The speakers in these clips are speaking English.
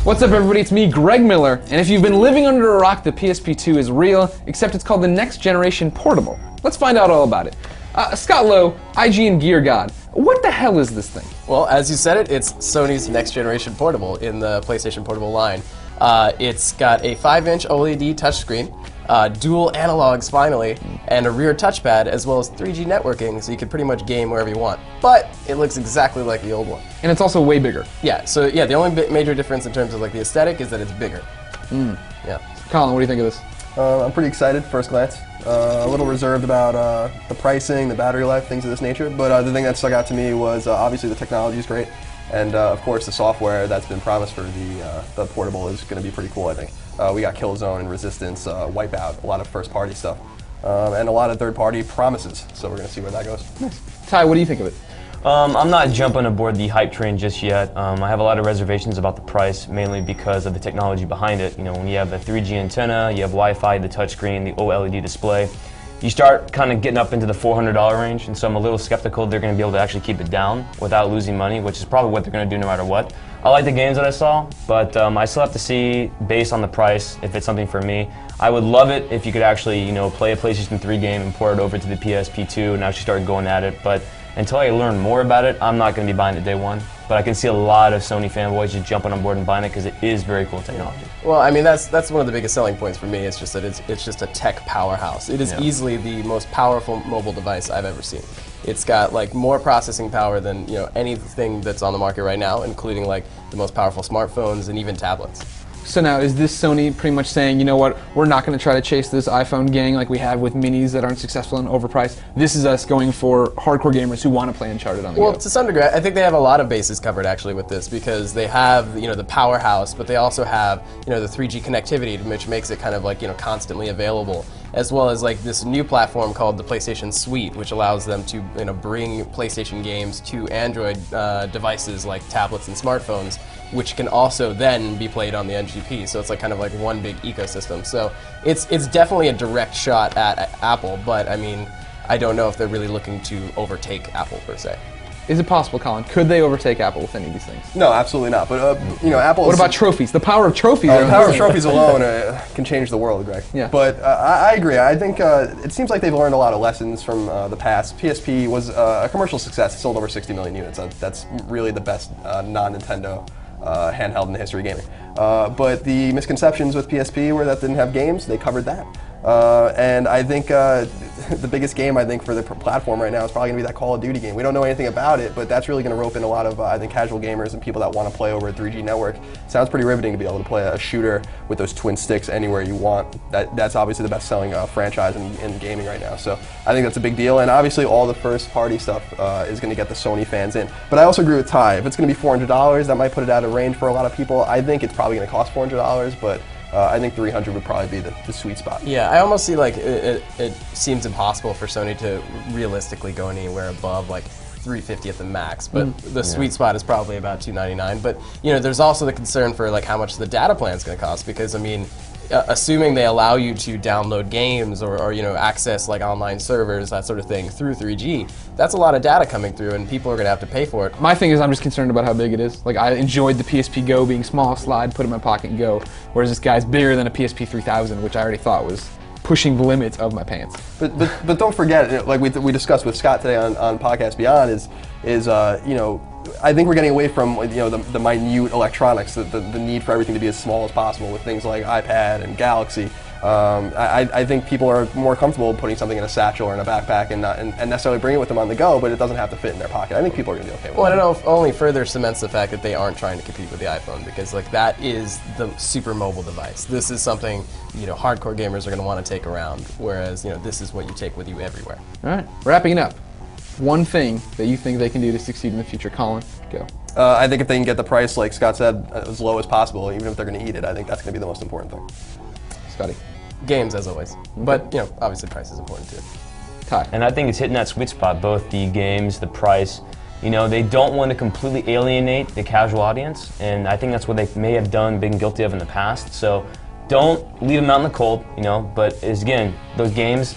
What's up, everybody? It's me, Greg Miller, and if you've been living under a rock, the PSP2 is real, except it's called the Next Generation Portable. Let's find out all about it. Scott Lowe, IGN Gear God, what the hell is this thing? Well, as you said it, it's Sony's Next Generation Portable in the PlayStation Portable line. It's got a 5-inch OLED touchscreen, dual analogs finally, and a rear touchpad, as well as 3G networking, so you can pretty much game wherever you want. But it looks exactly like the old one. And it's also way bigger. Yeah, so yeah, the only major difference in terms of like the aesthetic is that it's bigger. Yeah. Colin, what do you think of this? I'm pretty excited, first glance. A little reserved about the pricing, the battery life, things of this nature, but the thing that stuck out to me was obviously the technology is great, and of course the software that's been promised for the portable is going to be pretty cool, I think. We got Killzone and Resistance, Wipeout, a lot of first-party stuff, and a lot of third-party promises, so we're going to see where that goes. Nice. Ty, what do you think of it? I'm not jumping aboard the hype train just yet. I have a lot of reservations about the price, mainly because of the technology behind it. You know, when you have the 3G antenna, you have Wi-Fi, the touchscreen, the OLED display, you start kind of getting up into the $400 range, and so I'm a little skeptical they're going to be able to actually keep it down without losing money, which is probably what they're going to do no matter what. I like the games that I saw, but I still have to see, based on the price, if it's something for me. I would love it if you could actually, you know, play a PlayStation 3 game and port it over to the PSP2 and actually start going at it, but until I learn more about it, I'm not going to be buying it day one. But I can see a lot of Sony fanboys just jumping on board and buying it because it is very cool technology. Well, I mean, that's one of the biggest selling points for me. It's just that it's just a tech powerhouse. It is easily the most powerful mobile device I've ever seen. It's got like more processing power than anything that's on the market right now, including like the most powerful smartphones and even tablets. So now, is this Sony pretty much saying, you know what, we're not going to try to chase this iPhone gang like we have with minis that aren't successful and overpriced? This is us going for hardcore gamers who want to play Uncharted on the go. Well, to some degree, I think they have a lot of bases covered actually with this, because they have the powerhouse, but they also have the 3G connectivity, which makes it kind of like constantly available, as well as like this new platform called the PlayStation Suite, which allows them to bring PlayStation games to Android devices like tablets and smartphones, which can also then be played on the NGP. So it's like kind of like one big ecosystem. So it's definitely a direct shot at Apple, but I mean, I don't know if they're really looking to overtake Apple per se. Is it possible, Colin? Could they overtake Apple with any of these things? No, absolutely not. But Apple. What about trophies? The power of trophies. The power of trophies alone can change the world, Greg. Yeah. But I agree. I think it seems like they've learned a lot of lessons from the past. PSP was a commercial success. It sold over 60 million units. That's really the best non-Nintendo handheld in the history of gaming. But the misconceptions with PSP were that it didn't have games. They covered that. And I think the biggest game I think for the platform right now is probably going to be that Call of Duty game. We don't know anything about it, but that's really going to rope in a lot of I think casual gamers and people that want to play over a 3G network. It sounds pretty riveting to be able to play a shooter with those twin sticks anywhere you want. That's obviously the best-selling franchise in gaming right now. So I think that's a big deal, and obviously all the first-party stuff is going to get the Sony fans in. But I also agree with Ty. If it's going to be $400, that might put it out of range for a lot of people. I think it's probably going to cost $400, but I think 300 would probably be the sweet spot. Yeah, I almost see like it seems impossible for Sony to realistically go anywhere above like 350 at the max, but the sweet spot is probably about $299. But there's also the concern for like how much the data plan is going to cost, because I mean, assuming they allow you to download games or access like online servers, that sort of thing through 3G, that's a lot of data coming through, and people are going to have to pay for it. My thing is I'm just concerned about how big it is. Like, I enjoyed the PSP Go being small, slide, put it in my pocket and go, whereas this guy's bigger than a PSP 3000, which I already thought was pushing the limits of my pants. But don't forget, like we discussed with Scott today on Podcast Beyond, is I think we're getting away from the minute electronics, the need for everything to be as small as possible with things like iPad and Galaxy. I think people are more comfortable putting something in a satchel or in a backpack and necessarily bringing it with them on the go, but it doesn't have to fit in their pocket. I think people are going to be okay with Well, that. I don't know if only further cements the fact that they aren't trying to compete with the iPhone, because like that is the super mobile device. This is something hardcore gamers are going to want to take around, whereas this is what you take with you everywhere. All right, wrapping it up. One thing that you think they can do to succeed in the future, Colin, go. I think if they can get the price, like Scott said, as low as possible, even if they're going to eat it, I think that's going to be the most important thing. Scotty. Games, as always. But, obviously price is important too. Ty. And I think it's hitting that sweet spot, both the games, the price. They don't want to completely alienate the casual audience, and I think that's what they may have been guilty of in the past. So don't leave them out in the cold, but again, those games,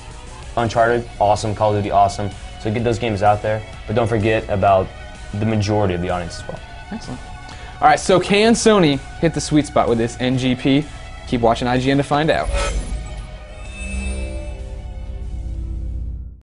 Uncharted, awesome, Call of Duty, awesome. So get those games out there, but don't forget about the majority of the audience as well. Excellent. All right, so can Sony hit the sweet spot with this NGP? Keep watching IGN to find out.